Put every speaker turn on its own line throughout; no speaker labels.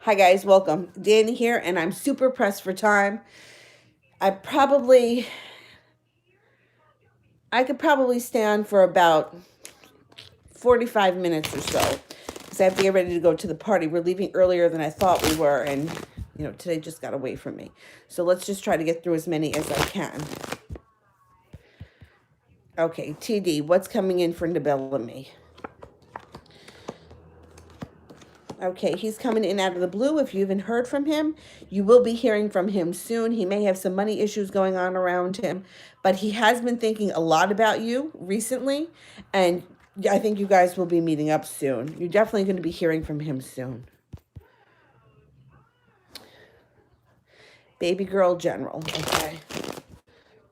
Hi guys, welcome. Danny here, and I'm super pressed for time. I probably, I could probably stand for about 45 minutes or so because I have to get ready to go to the party. We're leaving earlier than I thought we were, and today just got away from me. So let's just try to get through as many as I can. Okay, TD, what's coming in for Nibelamy? Okay, he's coming in out of the blue. If you haven't heard from him, you will be hearing from him soon. He may have some money issues going on around him, but he has been thinking a lot about you recently, and I think you guys will be meeting up soon. You're definitely going to be hearing from him soon. Baby girl general. Okay.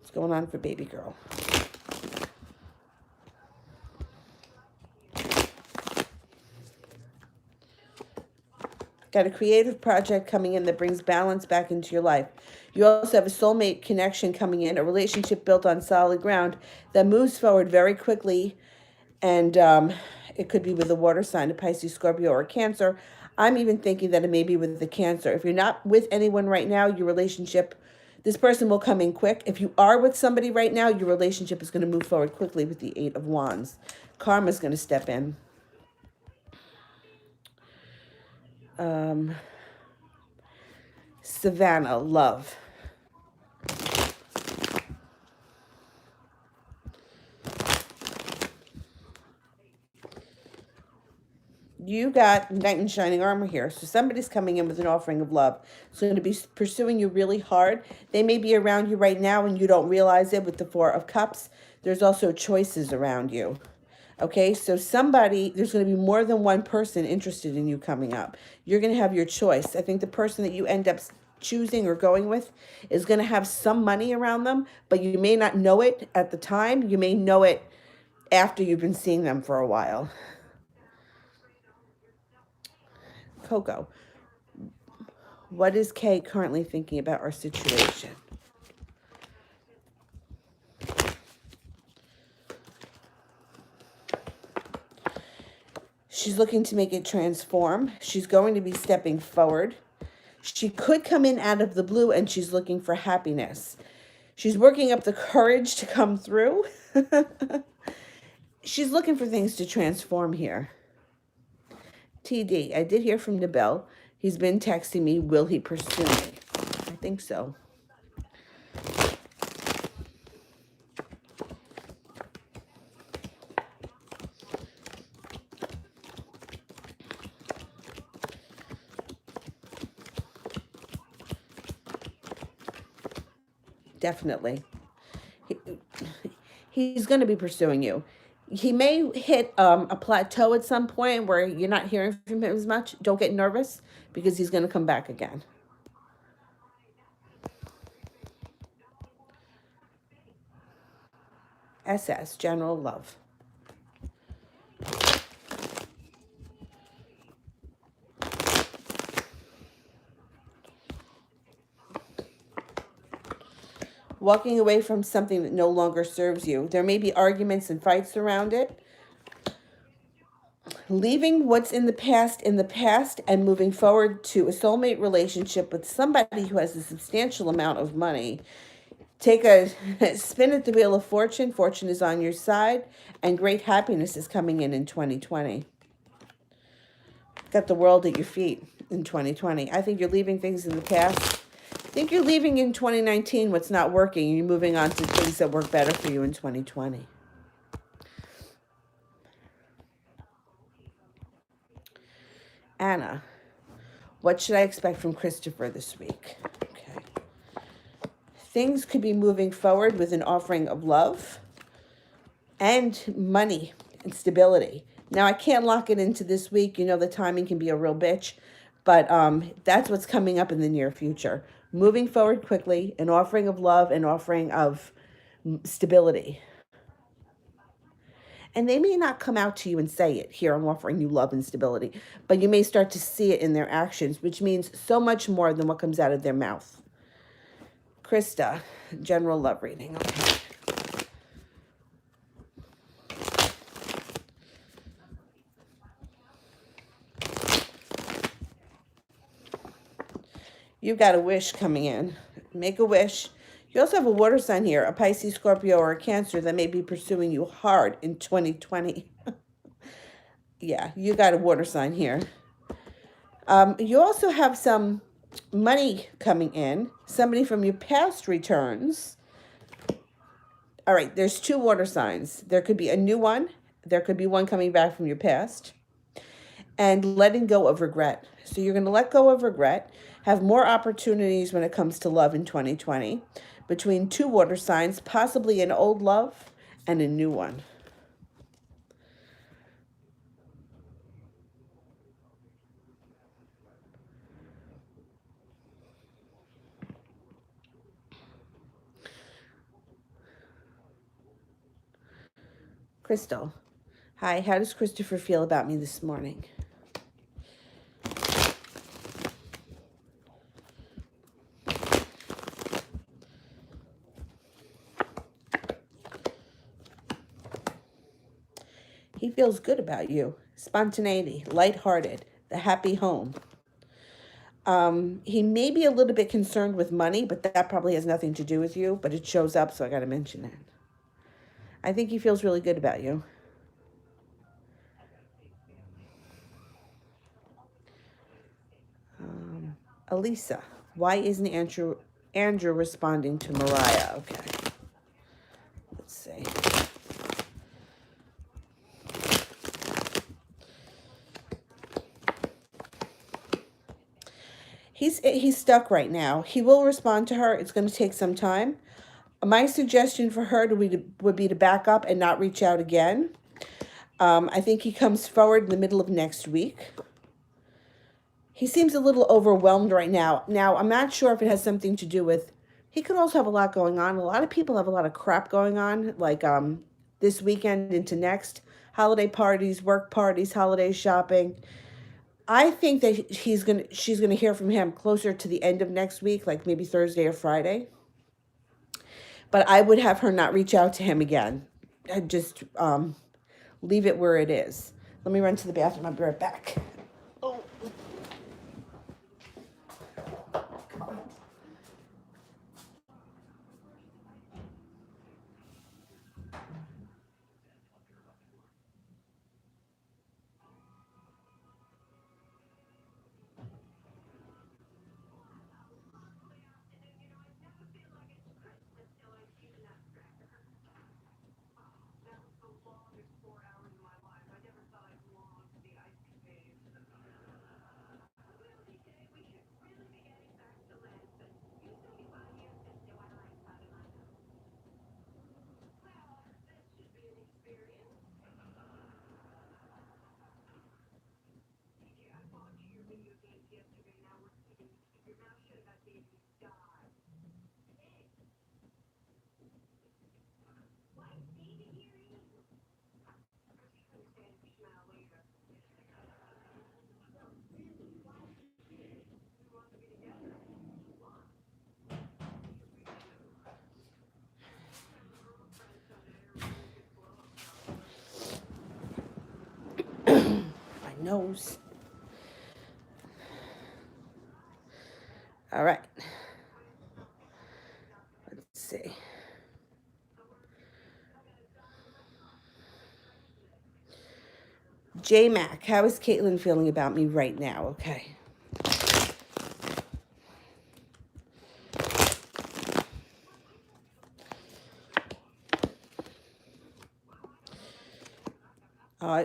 What's going on for baby girl? Got a creative project coming in that brings balance back into your life. You also have a soulmate connection coming in, a relationship built on solid ground that moves forward very quickly. And it could be with a water sign, a Pisces, Scorpio, or Cancer. I'm even thinking that it may be with the Cancer. If you're not with anyone right now, your relationship, this person will come in quick. If you are with somebody right now, your relationship is going to move forward quickly with the Eight of Wands. Karma is going to step in. Savannah, love. You got knight in shining armor here. So somebody's coming in with an offering of love. So going to be pursuing you really hard. They may be around you right now and you don't realize it with the Four of Cups. There's also choices around you. Okay, so there's going to be more than one person interested in you coming up. You're going to have your choice. I think the person that you end up choosing or going with is going to have some money around them, but you may not know it at the time. You may know it after you've been seeing them for a while. Coco, what is Kay currently thinking about our situation? She's looking to make it transform. She's going to be stepping forward. She could come in out of the blue and she's looking for happiness. She's working up the courage to come through. She's looking for things to transform here. TD, I did hear from Nibel. He's been texting me. Will he pursue me? I think so. Definitely. He's going to be pursuing you. He may hit a plateau at some point where you're not hearing from him as much. Don't get nervous because he's going to come back again. SS, general love. Walking away from something that no longer serves you. There may be arguments and fights around it. Leaving what's in the past and moving forward to a soulmate relationship with somebody who has a substantial amount of money. Take a spin at the wheel of fortune. Fortune is on your side, and great happiness is coming in 2020. Got the world at your feet in 2020. I think you're leaving things in the past. I think you're leaving in 2019 what's not working, and you're moving on to things that work better for you in 2020. Anna, what should I expect from Christopher this week? Okay. Things could be moving forward with an offering of love and money and stability. Now, I can't lock it into this week. You know, the timing can be a real bitch, but that's what's coming up in the near future. Moving forward quickly, an offering of love, an offering of stability. And they may not come out to you and say it, here, I'm offering you love and stability, but you may start to see it in their actions, which means so much more than what comes out of their mouth. Krista, general love reading. Okay. You've got a wish coming in. Make a wish. You also have a water sign here, a Pisces, Scorpio, or a Cancer that may be pursuing you hard in 2020. Yeah, you got a water sign here. You also have some money coming in. Somebody from your past returns. All right, there's two water signs. There could be a new one. There could be one coming back from your past. And letting go of regret. So you're going to let go of regret, have more opportunities when it comes to love in 2020 between two water signs, possibly an old love and a new one. Crystal. Hi, how does Christopher feel about me this morning? He feels good about you. Spontaneity, lighthearted, the happy home. He may be a little bit concerned with money, but that probably has nothing to do with you, but it shows up, so I got to mention it. I think he feels really good about you. Elisa, why isn't Andrew responding to Mariah? Okay. Let's see. He's stuck right now. He will respond to her. It's going to take some time. My suggestion for her would be to back up and not reach out again. I think he comes forward in the middle of next week. He seems a little overwhelmed right now. Now, I'm not sure if it has something to do with, he could also have a lot going on. A lot of people have a lot of crap going on, like this weekend into next. Holiday parties, work parties, holiday shopping. I think that she's gonna hear from him closer to the end of next week, like maybe Thursday or Friday. But I would have her not reach out to him again. I'd just leave it where it is. Let me run to the bathroom. I'll be right back. Oh. My nose. All right. Let's see. J Mac, how is Caitlin feeling about me right now? Okay.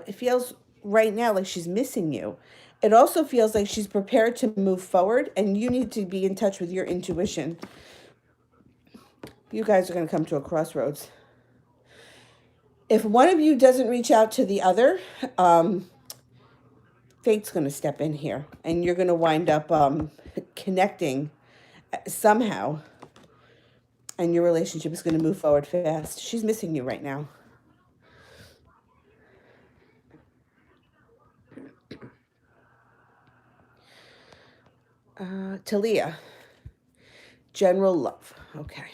It feels right now like she's missing you. It also feels like she's prepared to move forward, and you need to be in touch with your intuition. You guys are going to come to a crossroads. If one of you doesn't reach out to the other, fate's going to step in here, and you're going to wind up connecting somehow, and your relationship is going to move forward fast. She's missing you right now. Talia, general love. Okay.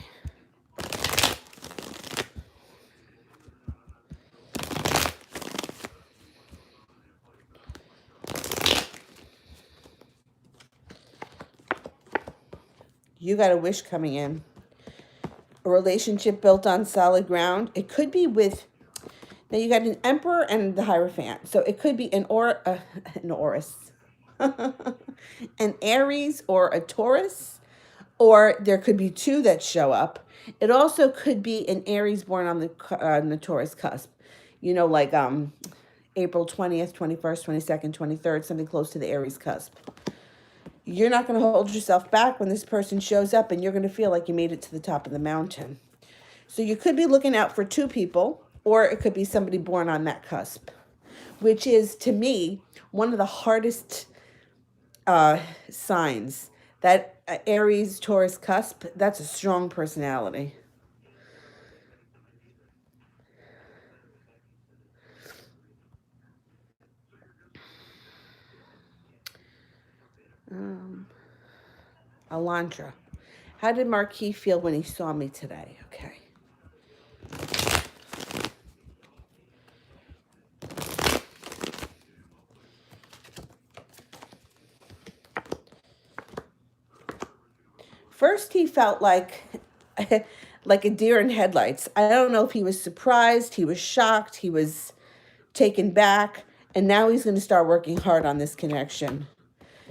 You got a wish coming in. A relationship built on solid ground. It could be with, now you got an Emperor and the Hierophant. So it could be an Orus, an Aries or a Taurus, or there could be two that show up. It also could be an Aries born on the Taurus cusp. You know, like April 20th, 21st, 22nd, 23rd, something close to the Aries cusp. You're not going to hold yourself back when this person shows up, and you're going to feel like you made it to the top of the mountain. So you could be looking out for two people, or it could be somebody born on that cusp, which is, to me, one of the hardest signs. That Aries, Taurus cusp, that's a strong personality. Alondra. How did Marquis feel when he saw me today? Okay. First, he felt like like a deer in headlights. I don't know if he was surprised, he was shocked, he was taken back, and now he's going to start working hard on this connection.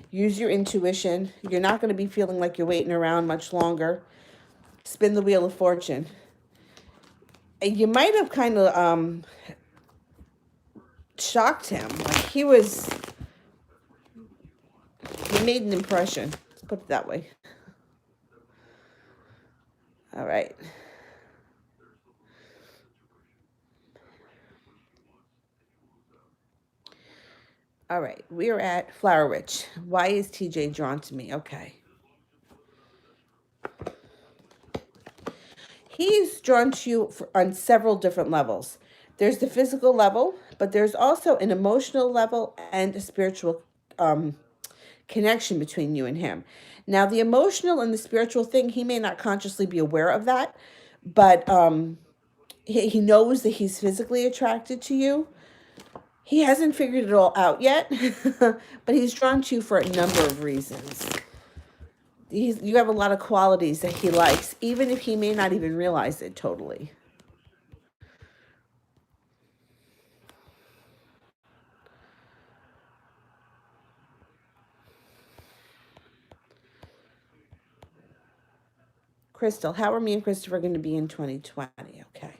Use your intuition. You're not going to be feeling like you're waiting around much longer. Spin the wheel of fortune. And you might have kind of shocked him. Like he made an impression. Let's put it that way. All right. All right, we're at Flower Witch. Why is TJ drawn to me? Okay. He's drawn to you on several different levels. There's the physical level, but there's also an emotional level and a spiritual connection between you and him. Now, the emotional and the spiritual thing, he may not consciously be aware of that, but he knows that he's physically attracted to you. He hasn't figured it all out yet, but he's drawn to you for a number of reasons. You have a lot of qualities that he likes, even if he may not even realize it totally. Crystal, how are me and Christopher going to be in 2020? Okay.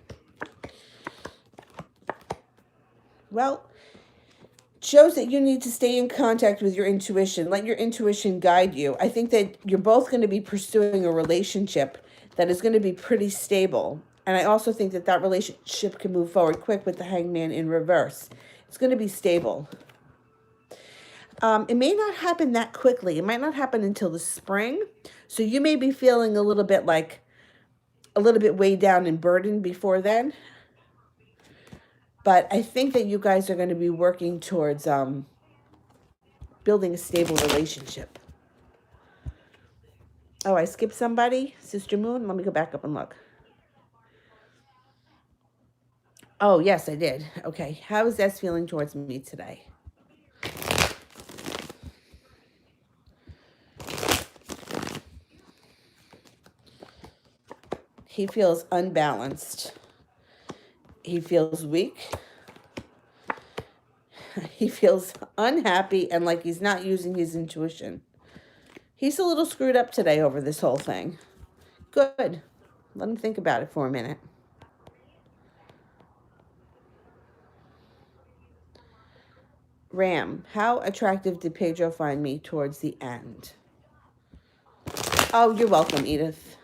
Well, shows that you need to stay in contact with your intuition. Let your intuition guide you. I think that you're both going to be pursuing a relationship that is going to be pretty stable. And I also think that that relationship can move forward quick with the Hangman in reverse. It's going to be stable. It may not happen that quickly. It might not happen until the spring. So you may be feeling a little bit weighed down and burdened before then. But I think that you guys are going to be working towards building a stable relationship. Oh, I skipped somebody? Sister Moon? Let me go back up and look. Oh, yes, I did. Okay. How is S feeling towards me today? He feels unbalanced. He feels weak. He feels unhappy and like he's not using his intuition. He's a little screwed up today over this whole thing. Good. Let him think about it for a minute. Ram, how attractive did Pedro find me towards the end? Oh, you're welcome, Edith.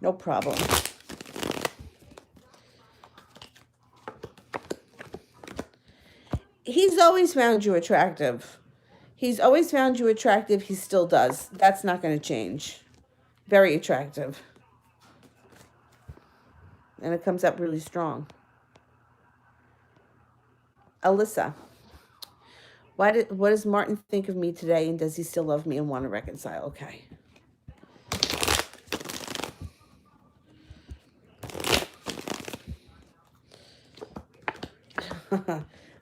No problem. He's always found you attractive. He's always found you attractive. He still does. That's not going to change. Very attractive. And it comes up really strong. Alyssa, what does Martin think of me today, and does he still love me and want to reconcile? Okay.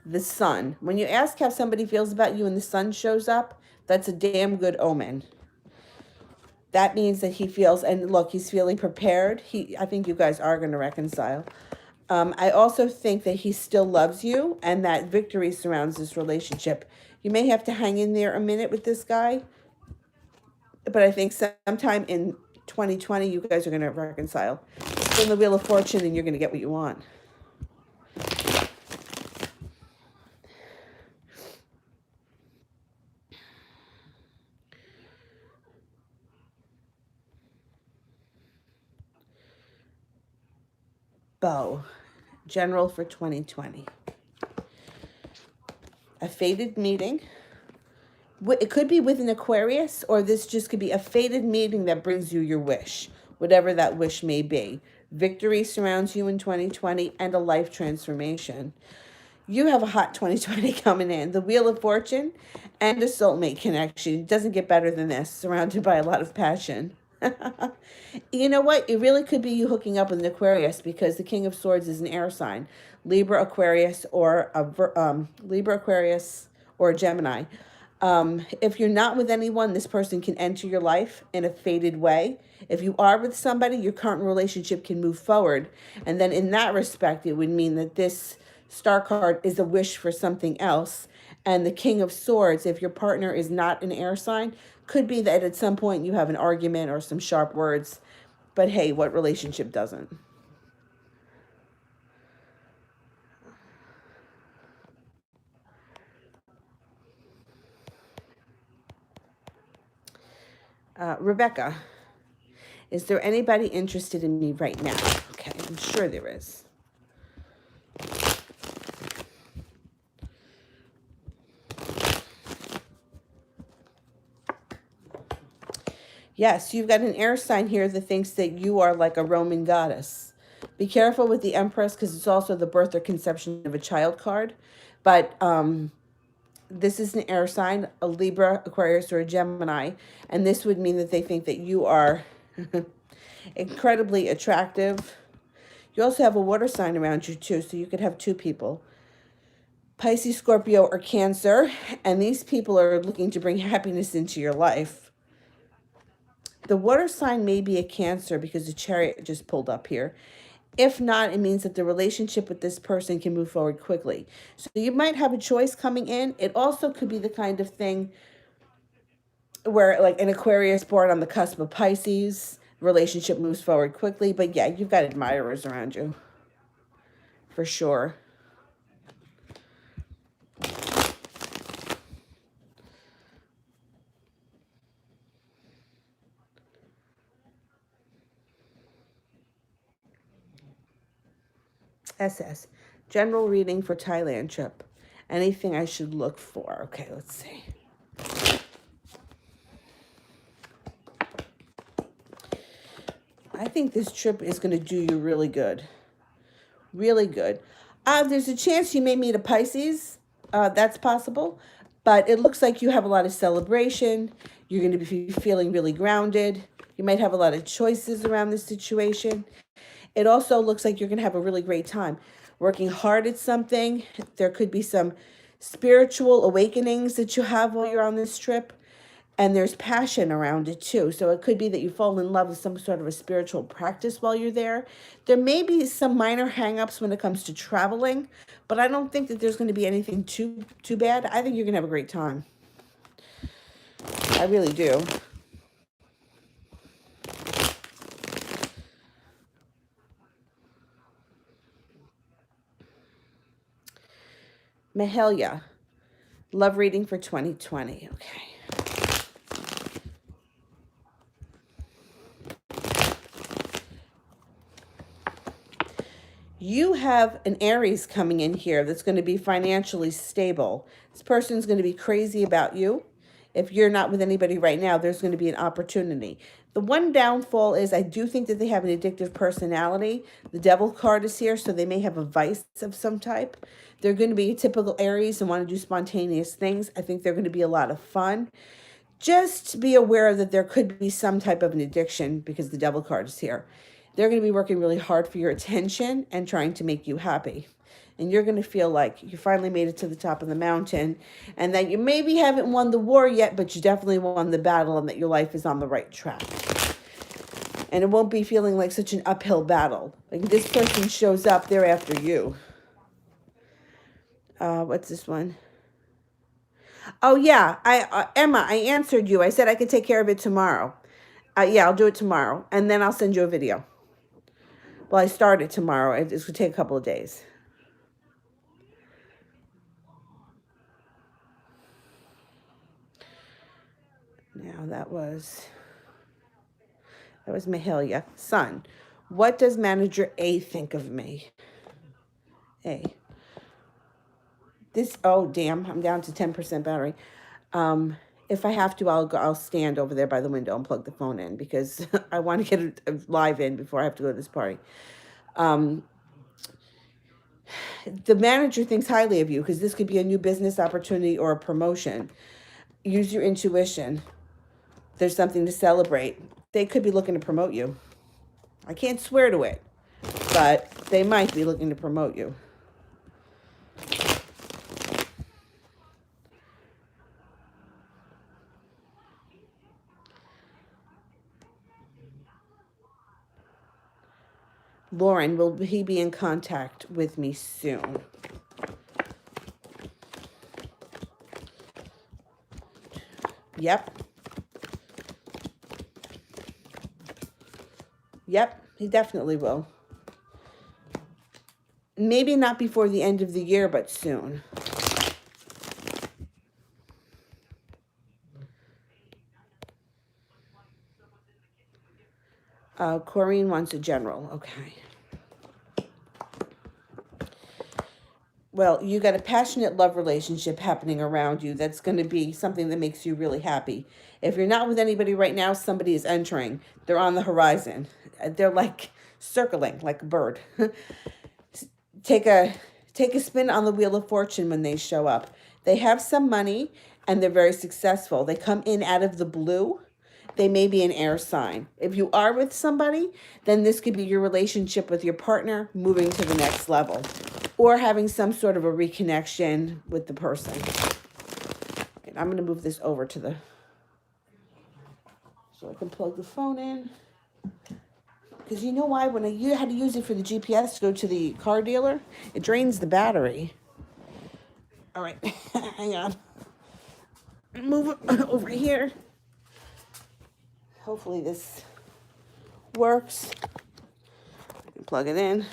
The sun. When you ask how somebody feels about you and the sun shows up, that's a damn good omen. That means that he feels, and look, he's feeling prepared. I think you guys are going to reconcile. I also think that he still loves you and that victory surrounds this relationship. You may have to hang in there a minute with this guy, but I think sometime in 2020, you guys are going to reconcile. Spin the Wheel of Fortune and you're going to get what you want. Bo, general for 2020. A fated meeting. It could be with an Aquarius, or this just could be a fated meeting that brings you your wish, whatever that wish may be. Victory surrounds you in 2020 and a life transformation. You have a hot 2020 coming in. The Wheel of Fortune and a soulmate connection. It doesn't get better than this, surrounded by a lot of passion. You know what? It really could be you hooking up with an Aquarius because the King of Swords is an air sign. Libra, Aquarius, or a Gemini. If you're not with anyone, this person can enter your life in a fated way. If you are with somebody, your current relationship can move forward. And then in that respect, it would mean that this star card is a wish for something else. And the King of Swords, if your partner is not an air sign, could be that at some point you have an argument or some sharp words. But hey, what relationship doesn't? Rebecca, is there anybody interested in me right now? Okay, I'm sure there is. Yes, you've got an air sign here that thinks that you are like a Roman goddess. Be careful with the Empress because it's also the birth or conception of a child card. But this is an air sign, a Libra, Aquarius, or a Gemini. And this would mean that they think that you are incredibly attractive. You also have a water sign around you too, so you could have two people. Pisces, Scorpio, or Cancer. And these people are looking to bring happiness into your life. The water sign may be a Cancer because the Chariot just pulled up here. If not, it means that the relationship with this person can move forward quickly. So you might have a choice coming in. It also could be the kind of thing where like an Aquarius born on the cusp of Pisces, relationship moves forward quickly. But yeah, you've got admirers around you. For sure. SS. General reading for Thailand trip. Anything I should look for? Okay, let's see. I think this trip is going to do you really good. Really good. There's a chance you may meet a Pisces. That's possible. But it looks like you have a lot of celebration. You're going to be feeling really grounded. You might have a lot of choices around this situation. It also looks like you're going to have a really great time working hard at something. There could be some spiritual awakenings that you have while you're on this trip. And there's passion around it too. So it could be that you fall in love with some sort of a spiritual practice while you're there. There may be some minor hangups when it comes to traveling, but I don't think that there's going to be anything too bad. I think you're going to have a great time. I really do. Mahalia, love reading for 2020. Okay. You have an Aries coming in here that's going to be financially stable. This person's going to be crazy about you. If you're not with anybody right now, there's going to be an opportunity. The one downfall is I do think that they have an addictive personality. The Devil card is here, so they may have a vice of some type. They're going to be typical Aries and want to do spontaneous things. I think they're going to be a lot of fun. Just be aware that there could be some type of an addiction because the Devil card is here. They're going to be working really hard for your attention and trying to make you happy. And you're going to feel like you finally made it to the top of the mountain and that you maybe haven't won the war yet, but you definitely won the battle and that your life is on the right track. And it won't be feeling like such an uphill battle. Like this person shows up, they're after you. What's this one? Oh yeah, Emma, I answered you. I said I could take care of it tomorrow. Yeah, I'll do it tomorrow, and then I'll send you a video. Well, I started tomorrow. It's gonna take a couple of days. Now that was Mahalia. Son, what does manager A think of me? A. This, oh damn, I'm down to 10% battery. If I have to, I'll stand over there by the window and plug the phone in because I want to get a live in before I have to go to this party. The manager thinks highly of you because this could be a new business opportunity or a promotion. Use your intuition. There's something to celebrate. They could be looking to promote you. I can't swear to it, but they might be looking to promote you. Lauren, will he be in contact with me soon? Yep. Yep, he definitely will. Maybe not before the end of the year, but soon. Corrine wants a general. Okay. Well, you got a passionate love relationship happening around you. That's going to be something that makes you really happy. If you're not with anybody right now, somebody is entering. They're on the horizon. They're like circling like a bird. Take a spin on the Wheel of Fortune when they show up. They have some money and they're very successful. They come in out of the blue. They may be an air sign. If you are with somebody, then this could be your relationship with your partner moving to the next level or having some sort of a reconnection with the person. And I'm going to move this over to the, so I can plug the phone in. Because you know why? When I had to use it for the GPS to go to the car dealer, it drains the battery. All right, hang on. Move it over here. Hopefully this works. I can plug it in.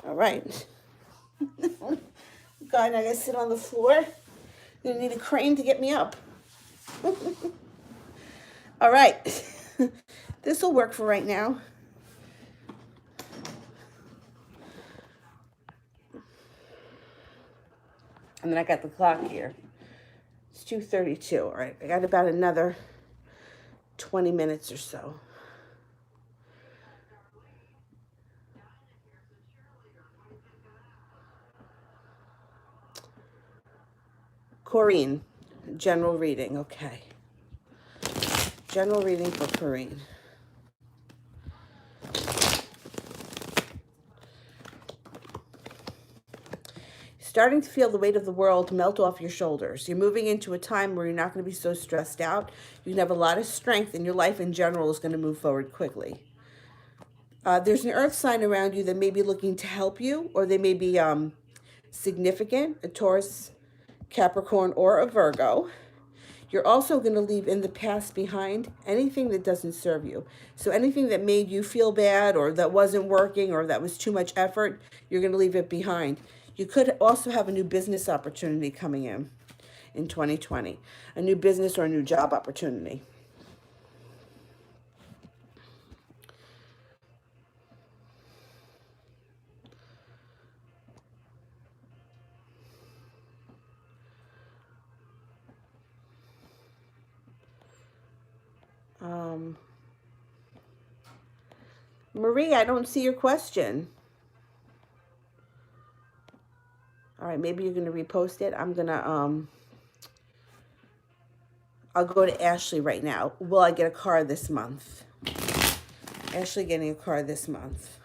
All right. God, I gotta sit on the floor. I'm gonna need a crane to get me up. All right. This will work for right now. And then I got the clock here. It's 2:32. All right, I got about another 20 minutes or so. Corrine, general reading. Okay. General reading for Corrine. Starting to feel the weight of the world melt off your shoulders. You're moving into a time where you're not going to be so stressed out. You can have a lot of strength, and your life in general is going to move forward quickly. There's an earth sign around you that may be looking to help you, or they may be significant, a Taurus, Capricorn, or a Virgo. You're also going to leave in the past behind anything that doesn't serve you. So anything that made you feel bad or that wasn't working or that was too much effort, you're going to leave it behind. You could also have a new business opportunity coming in 2020, a new business or a new job opportunity. Marie, I don't see your question. All right, maybe you're going to repost it. I'm going to, I'll go to Ashley right now. Will I get a car this month? Ashley getting a car this month.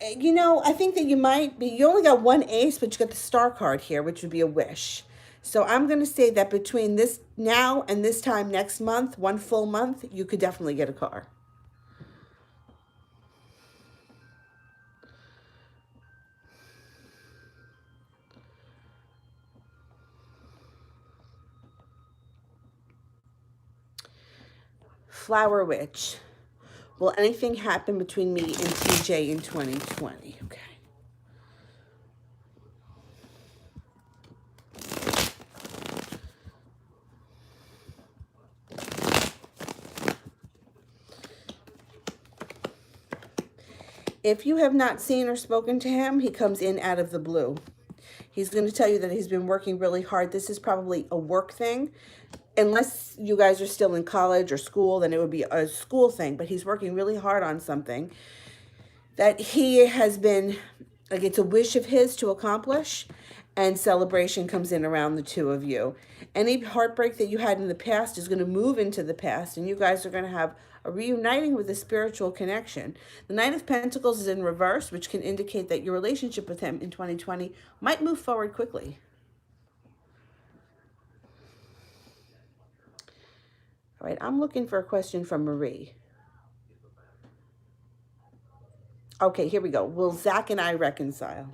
You know, I think that you might be, you only got one ace, but you got the star card here, which would be a wish. So I'm going to say that between this now and this time next month, one full month, you could definitely get a car. Flower Witch. Will anything happen between me and TJ in 2020? Okay. If you have not seen or spoken to him, he comes in out of the blue. He's going to tell you that he's been working really hard. This is probably a work thing. Unless you guys are still in college or school, then it would be a school thing. But he's working really hard on something that he has been, like, it's a wish of his to accomplish. And celebration comes in around the two of you. Any heartbreak that you had in the past is going to move into the past, and you guys are going to have a reuniting with a spiritual connection. The Knight of Pentacles is in reverse, which can indicate that your relationship with him in 2020 might move forward quickly. All right, I'm looking for a question from Marie. Okay, here we go. Will Zach and I reconcile?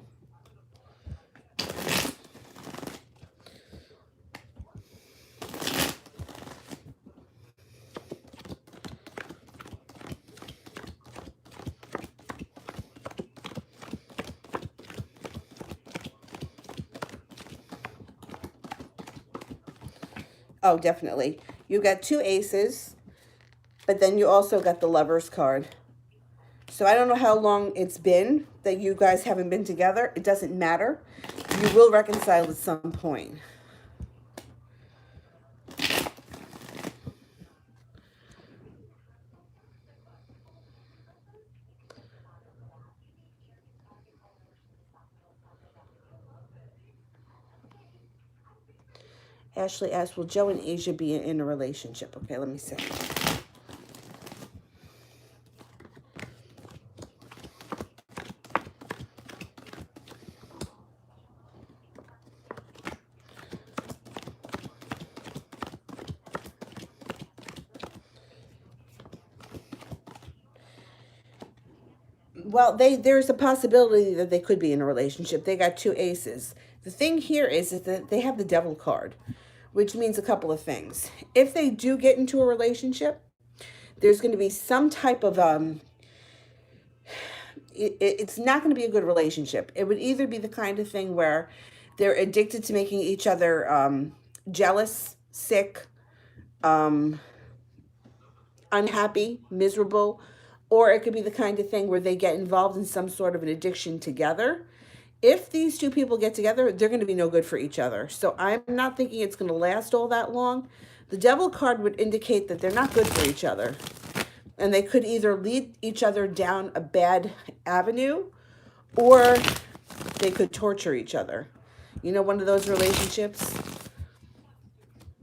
Oh, definitely. You got two aces, but then you also got the Lover's card. So I don't know how long it's been that you guys haven't been together. It doesn't matter. You will reconcile at some point. Ashley asked, will Joe and Asia be in a relationship? Okay, let me see. Well, there's a possibility that they could be in a relationship. They got two aces. The thing here is that they have the Devil card, which means a couple of things. If they do get into a relationship, there's going to be some type of it's not going to be a good relationship. It would either be the kind of thing where they're addicted to making each other jealous, sick, unhappy, miserable, or it could be the kind of thing where they get involved in some sort of an addiction together. If these two people get together, they're going to be no good for each other. So I'm not thinking it's going to last all that long. The Devil card would indicate that they're not good for each other. And they could either lead each other down a bad avenue, or they could torture each other. You know, one of those relationships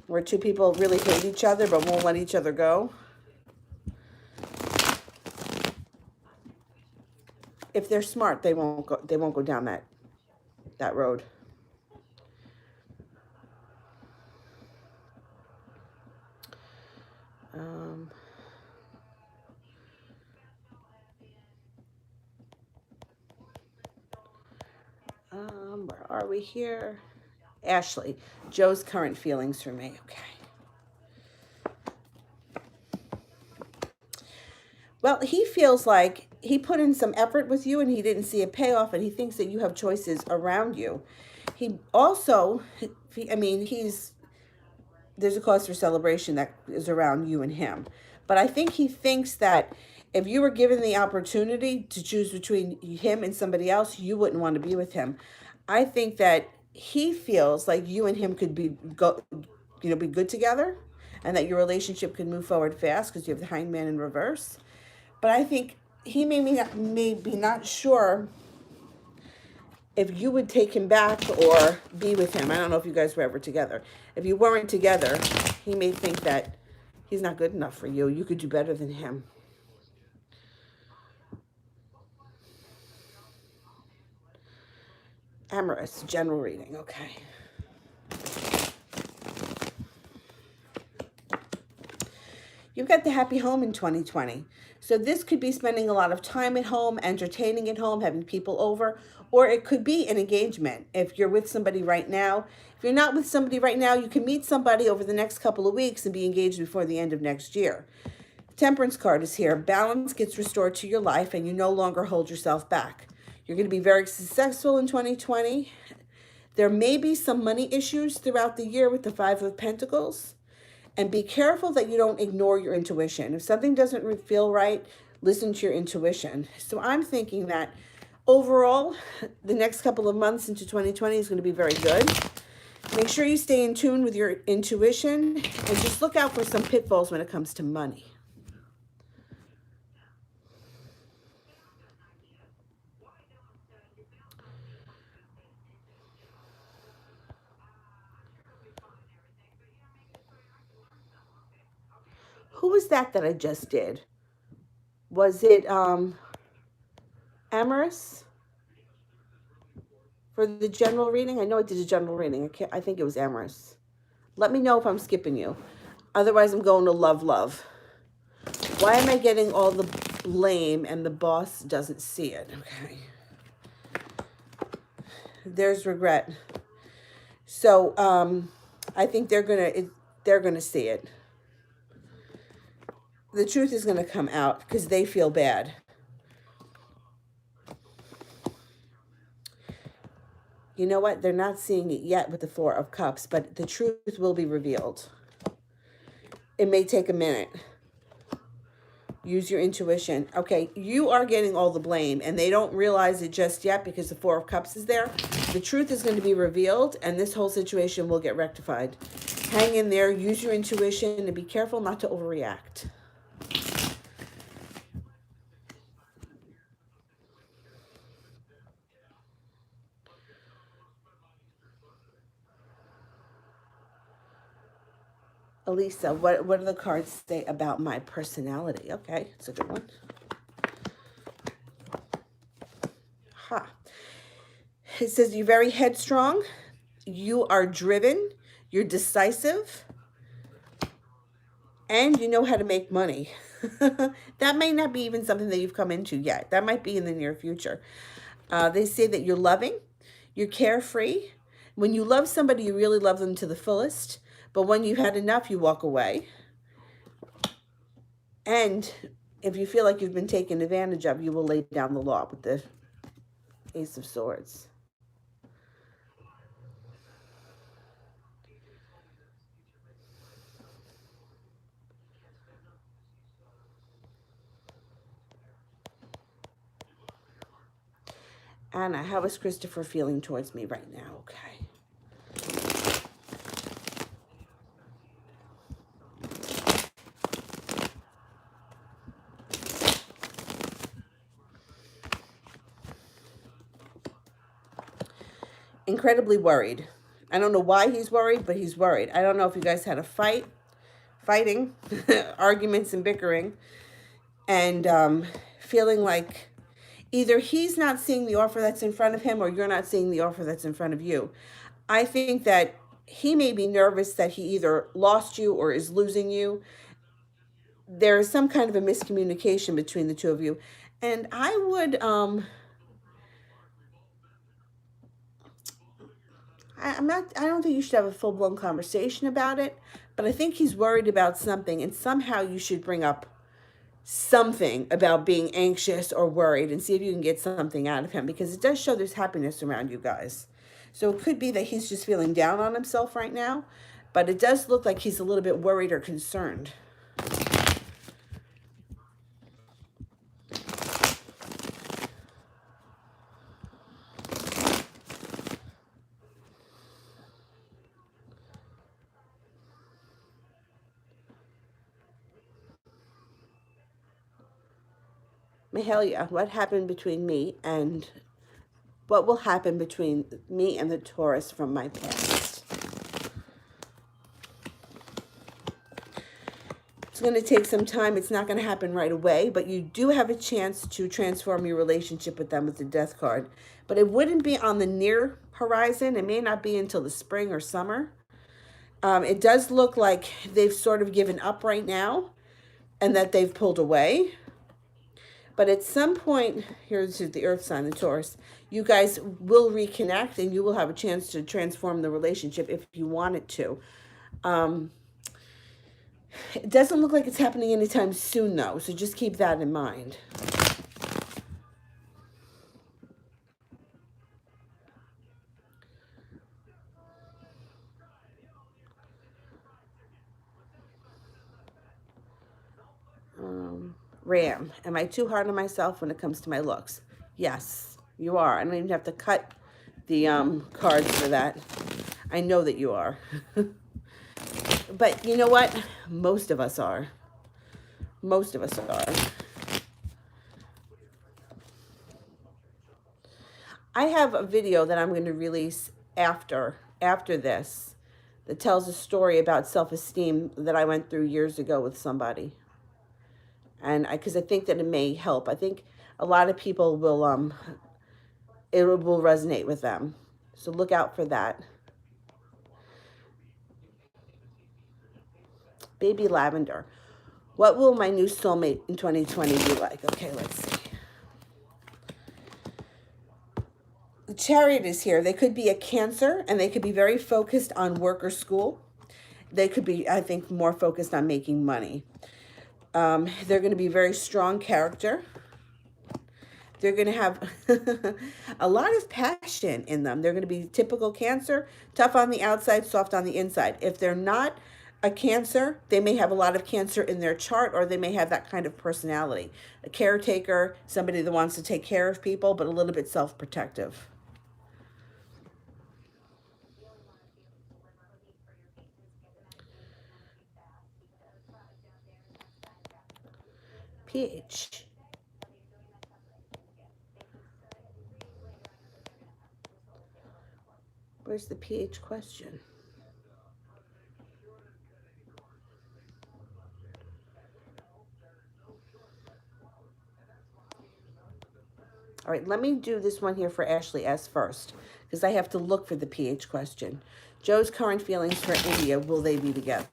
where two people really hate each other but won't let each other go. If they're smart, they won't go down that road. Where are we here? Ashley, Joe's current feelings for me. Okay. Well, he feels like he put in some effort with you and he didn't see a payoff, and he thinks that you have choices around you. He also, there's a cause for celebration that is around you and him. But I think he thinks that if you were given the opportunity to choose between him and somebody else, you wouldn't want to be with him. I think that he feels like you and him could be good together, and that your relationship could move forward fast because you have the Hanged Man in reverse. But I think he may be not sure if you would take him back or be with him. I don't know if you guys were ever together. If you weren't together, he may think that he's not good enough for you. You could do better than him. Amorous, general reading, okay. You've got the happy home in 2020. So this could be spending a lot of time at home, entertaining at home, having people over, or it could be an engagement. If you're with somebody right now, if you're not with somebody right now, you can meet somebody over the next couple of weeks and be engaged before the end of next year. Temperance card is here. Balance gets restored to your life and you no longer hold yourself back. You're going to be very successful in 2020. There may be some money issues throughout the year with the Five of Pentacles. And be careful that you don't ignore your intuition. If something doesn't feel right, listen to your intuition. So I'm thinking that overall, the next couple of months into 2020 is going to be very good. Make sure you stay in tune with your intuition and just look out for some pitfalls when it comes to money. Who was that I just did? Was it Amorous for the general reading? I know I did a general reading. I think it was Amorous. Let me know if I'm skipping you. Otherwise, I'm going to love. Why am I getting all the blame and the boss doesn't see it? Okay. There's regret. So I think they're gonna see it. The truth is going to come out because they feel bad. You know what? They're not seeing it yet with the Four of Cups, but the truth will be revealed. It may take a minute. Use your intuition. Okay, you are getting all the blame, and they don't realize it just yet because the Four of Cups is there. The truth is going to be revealed, and this whole situation will get rectified. Hang in there. Use your intuition, and be careful not to overreact. Elisa, what do the cards say about my personality? Okay, it's a good one. It says you're very headstrong. You are driven. You're decisive. And you know how to make money. That may not be even something that you've come into yet. That might be in the near future. They say that you're loving. You're carefree. When you love somebody, you really love them to the fullest. But when you've had enough, you walk away. And if you feel like you've been taken advantage of, you will lay down the law with the Ace of Swords. Anna, how is Christopher feeling towards me right now? Okay. Incredibly worried. I don't know why he's worried, but he's worried. I don't know if you guys had a fighting, arguments and bickering, and feeling like either he's not seeing the offer that's in front of him or you're not seeing the offer that's in front of you. I think that he may be nervous that he either lost you or is losing you. There is some kind of a miscommunication between the two of you. And I would... I don't think you should have a full-blown conversation about it, but I think he's worried about something, and somehow you should bring up something about being anxious or worried and see if you can get something out of him, because it does show there's happiness around you guys. So it could be that he's just feeling down on himself right now, but it does look like he's a little bit worried or concerned. Mahalia, what happened between me and what will happen between me and the Taurus from my past? It's going to take some time. It's not going to happen right away, but you do have a chance to transform your relationship with them with the death card. But it wouldn't be on the near horizon. It may not be until the spring or summer. It does look like they've sort of given up right now and that they've pulled away. But at some point, here's the earth sign, the Taurus, you guys will reconnect and you will have a chance to transform the relationship if you want it to. It doesn't look like it's happening anytime soon, though, so just keep that in mind. Ram, am I too hard on myself when it comes to my looks? Yes, you are. I don't even have to cut the cards for that. I know that you are. But you know what? Most of us are. Most of us are. I have a video that I'm going to release after this that tells a story about self-esteem that I went through years ago with somebody. And because I think that it may help. I think a lot of people will it will resonate with them. So look out for that. Baby Lavender. What will my new soulmate in 2020 be like? Okay, let's see. The Chariot is here. They could be a Cancer, and they could be very focused on work or school. They could be, I think, more focused on making money. They're going to be very strong character. They're going to have a lot of passion in them. They're going to be typical Cancer, tough on the outside, soft on the inside. If they're not a Cancer, they may have a lot of Cancer in their chart, or they may have that kind of personality. A caretaker, somebody that wants to take care of people, but a little bit self-protective. pH. Where's the pH question? All right, let me do this one here for Ashley S. first, because I have to look for the pH question. Joe's current feelings for India, will they be together?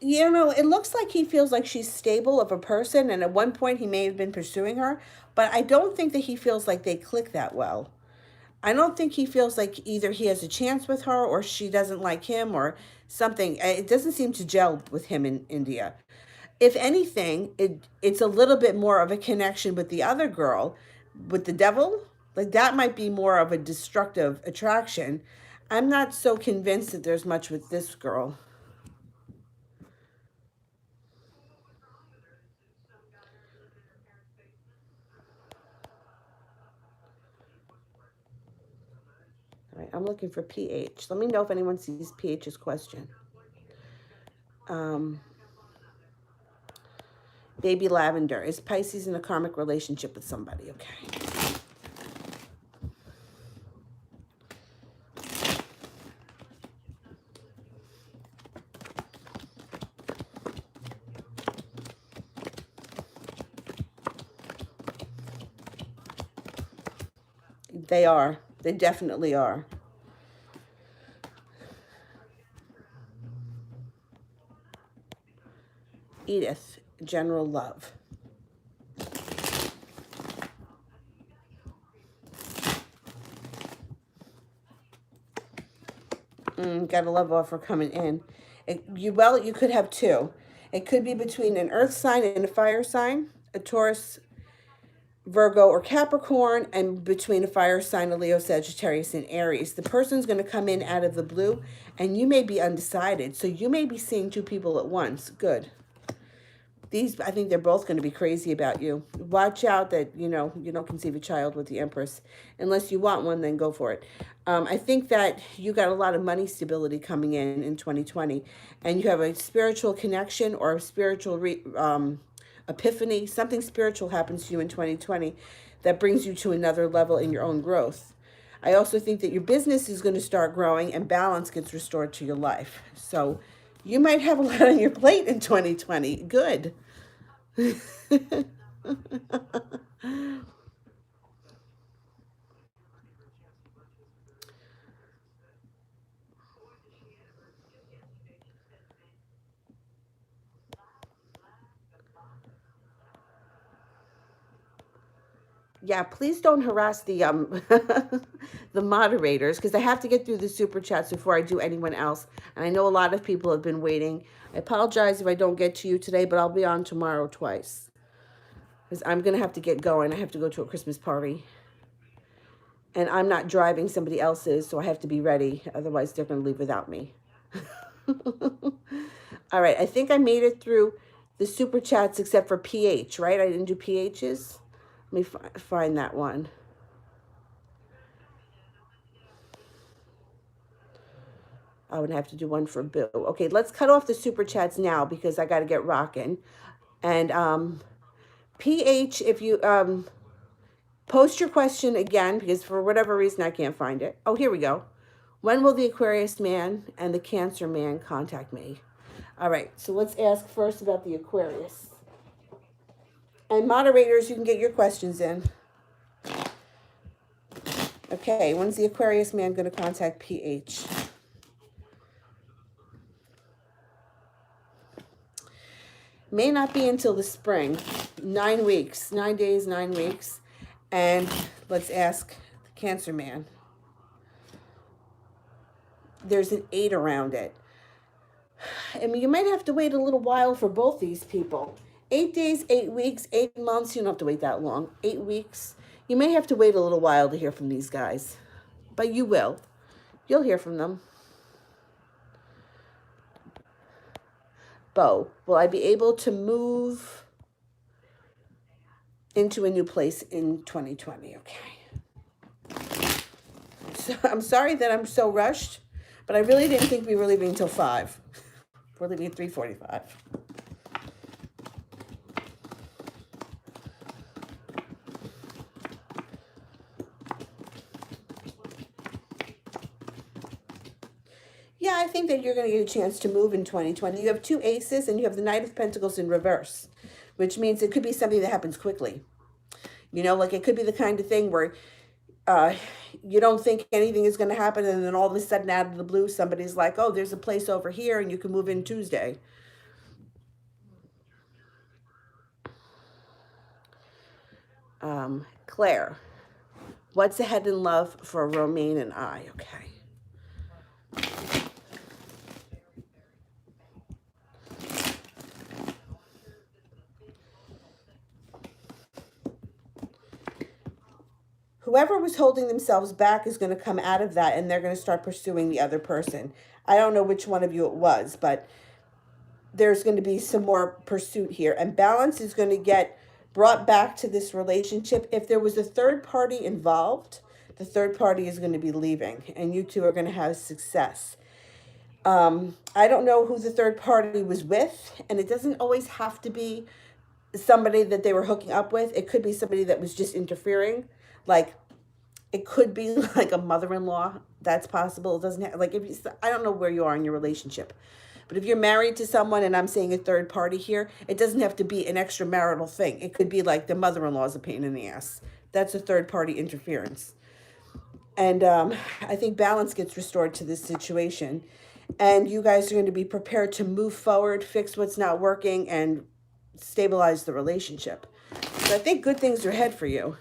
You know, it looks like he feels like she's stable of a person, and at one point he may have been pursuing her, but I don't think that he feels like they click that well. I don't think he feels like either he has a chance with her or she doesn't like him or something. It doesn't seem to gel with him in India. If anything, it's a little bit more of a connection with the other girl, with the devil. Like that might be more of a destructive attraction. I'm not so convinced that there's much with this girl. All right, I'm looking for pH. Let me know if anyone sees pH's question. Baby Lavender. Is Pisces in a karmic relationship with somebody? Okay. They are. They definitely are. Edith, general love. Got a love offer coming in. You could have two. It could be between an earth sign and a fire sign, a Taurus, Virgo, or Capricorn, and between a fire sign, a Leo, Sagittarius, and Aries. The person's going to come in out of the blue, and you may be undecided. So you may be seeing two people at once. Good. I think they're both going to be crazy about you. Watch out that, you don't conceive a child with the Empress. Unless you want one, then go for it. I think that you got a lot of money stability coming in 2020. And you have a spiritual connection or a spiritual epiphany. Something spiritual happens to you in 2020 that brings you to another level in your own growth. I also think that your business is going to start growing and balance gets restored to your life. So you might have a lot on your plate in 2020. Good. Yeah, please don't harass the the moderators because I have to get through the super chats before I do anyone else. And I know a lot of people have been waiting. I apologize if I don't get to you today, but I'll be on tomorrow twice because I'm gonna have to get going. I have to go to a Christmas party, and I'm not driving; somebody else is, so I have to be ready. Otherwise, they're gonna leave without me. All right, I think I made it through the super chats except for PH, right? I didn't do PHs. Let me find that one. I would have to do one for Bill. Okay, let's cut off the super chats now because I got to get rocking. And PH, if you post your question again, because for whatever reason I can't find it. Oh, here we go. When will the Aquarius man and the Cancer man contact me? All right, so let's ask first about the Aquarius. And moderators, you can get your questions in. Okay, when's the Aquarius man going to contact PH? May not be until the spring. 9 weeks, 9 days, 9 weeks. And let's ask the Cancer man. There's an 8 around it. I mean, you might have to wait a little while for both these people. 8 days, 8 weeks, 8 months. You don't have to wait that long. 8 weeks. You may have to wait a little while to hear from these guys. But you will. You'll hear from them. Bo, will I be able to move into a new place in 2020? Okay. So I'm sorry that I'm so rushed, but I really didn't think we were leaving until 5. We're leaving at 3:45. Yeah, I think that you're going to get a chance to move in 2020. You have 2 aces and you have the Knight of Pentacles in reverse, which means it could be something that happens quickly. You know, like it could be the kind of thing where you don't think anything is going to happen, and then all of a sudden, out of the blue, somebody's like, oh, there's a place over here, and you can move in Tuesday. Claire, what's ahead in love for Romaine and I? Okay. Whoever was holding themselves back is going to come out of that, and they're going to start pursuing the other person. I don't know which one of you it was, but there's going to be some more pursuit here, and balance is going to get brought back to this relationship. If there was a third party involved, the third party is going to be leaving, and you two are going to have success. I don't know who the third party was with, and it doesn't always have to be somebody that they were hooking up with. It could be somebody that was just interfering. Like, it could be like a mother-in-law. That's possible. It doesn't have, like, if you, I don't know where you are in your relationship, but if you're married to someone, and I'm saying a third party here, it doesn't have to be an extramarital thing. It could be like the mother-in-law is a pain in the ass. That's a third party interference. And I think balance gets restored to this situation. And you guys are going to be prepared to move forward, fix what's not working, and stabilize the relationship. So I think good things are ahead for you.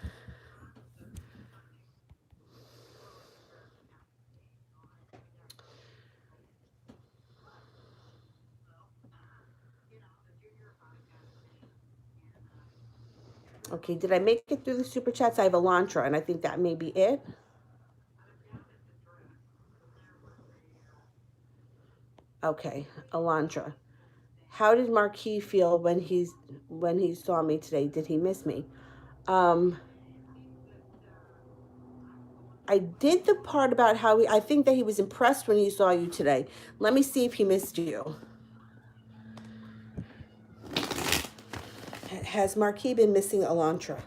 Okay, did I make it through the super chats? I have Elantra, and I think that may be it. Okay, Elantra. How did Marquis feel when he saw me today? Did he miss me? I did the part about how I think that he was impressed when he saw you today. Let me see if he missed you. Has Marquis been missing Elantra?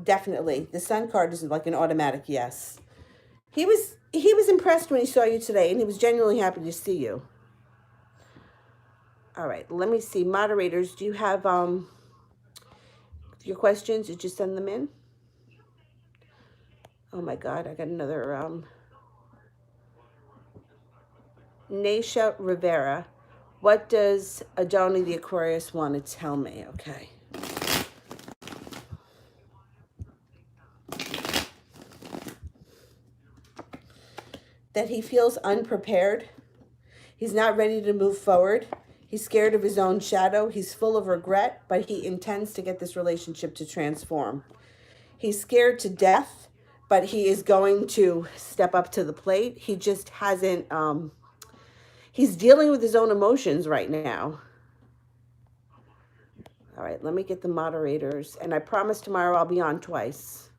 Definitely. The Sun card is like an automatic yes. He was impressed when he saw you today, and he was genuinely happy to see you. All right, let me see. Moderators, do you have your questions? Did you send them in? Oh my God, I got another Naisha Rivera. What does Adoni the Aquarius want to tell me? Okay. That he feels unprepared. He's not ready to move forward. He's scared of his own shadow. He's full of regret, but he intends to get this relationship to transform. He's scared to death, but he is going to step up to the plate. He just hasn't, he's dealing with his own emotions right now. All right, let me get the moderators. And I promise tomorrow I'll be on twice.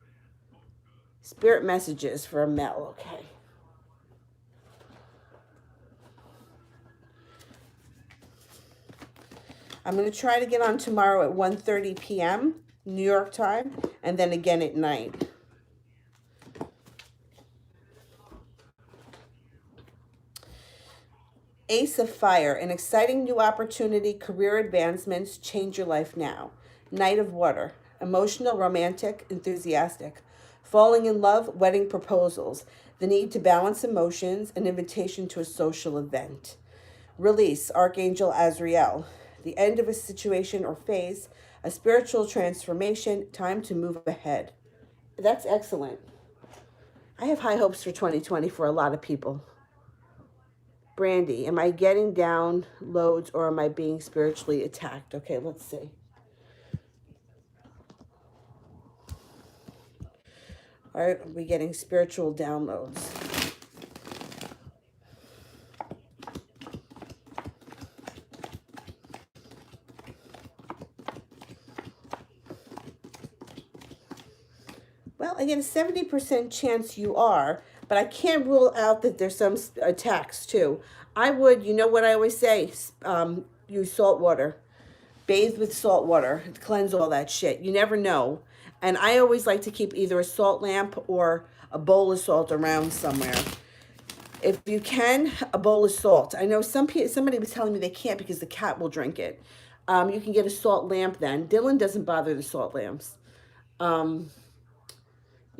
Spirit messages for Mel, okay. I'm going to try to get on tomorrow at 1:30 p.m. New York time, and then again at night. Ace of Fire, an exciting new opportunity, career advancements, change your life now. Knight of Water, emotional, romantic, enthusiastic. Falling in love, wedding proposals. The need to balance emotions, an invitation to a social event. Release, Archangel Azrael. The end of a situation or phase, a spiritual transformation, time to move ahead. That's excellent. I have high hopes for 2020 for a lot of people. Brandy, am I getting down loads or am I being spiritually attacked? Okay, let's see. Are we getting spiritual downloads? Well, again, 70% chance you are, but I can't rule out that there's some attacks too. I would, you know what I always say, use salt water. Bathe with salt water, cleanse all that shit. You never know. And I always like to keep either a salt lamp or a bowl of salt around somewhere. If you can, a bowl of salt. I know somebody was telling me they can't because the cat will drink it. You can get a salt lamp then. Dylan doesn't bother the salt lamps.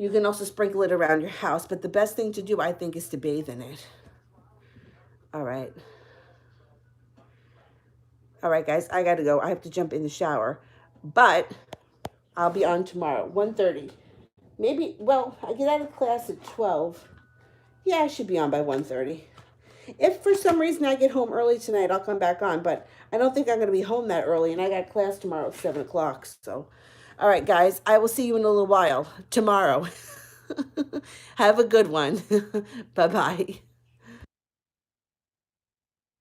You can also sprinkle it around your house, but the best thing to do, I think, is to bathe in it. All right. All right, guys, I got to go. I have to jump in the shower. But I'll be on tomorrow, 1:30. Maybe, well, I get out of class at 12. Yeah, I should be on by 1:30. If for some reason I get home early tonight, I'll come back on. But I don't think I'm going to be home that early, and I got class tomorrow at 7 o'clock. So, all right, guys, I will see you in a little while tomorrow. Have a good one. Bye-bye.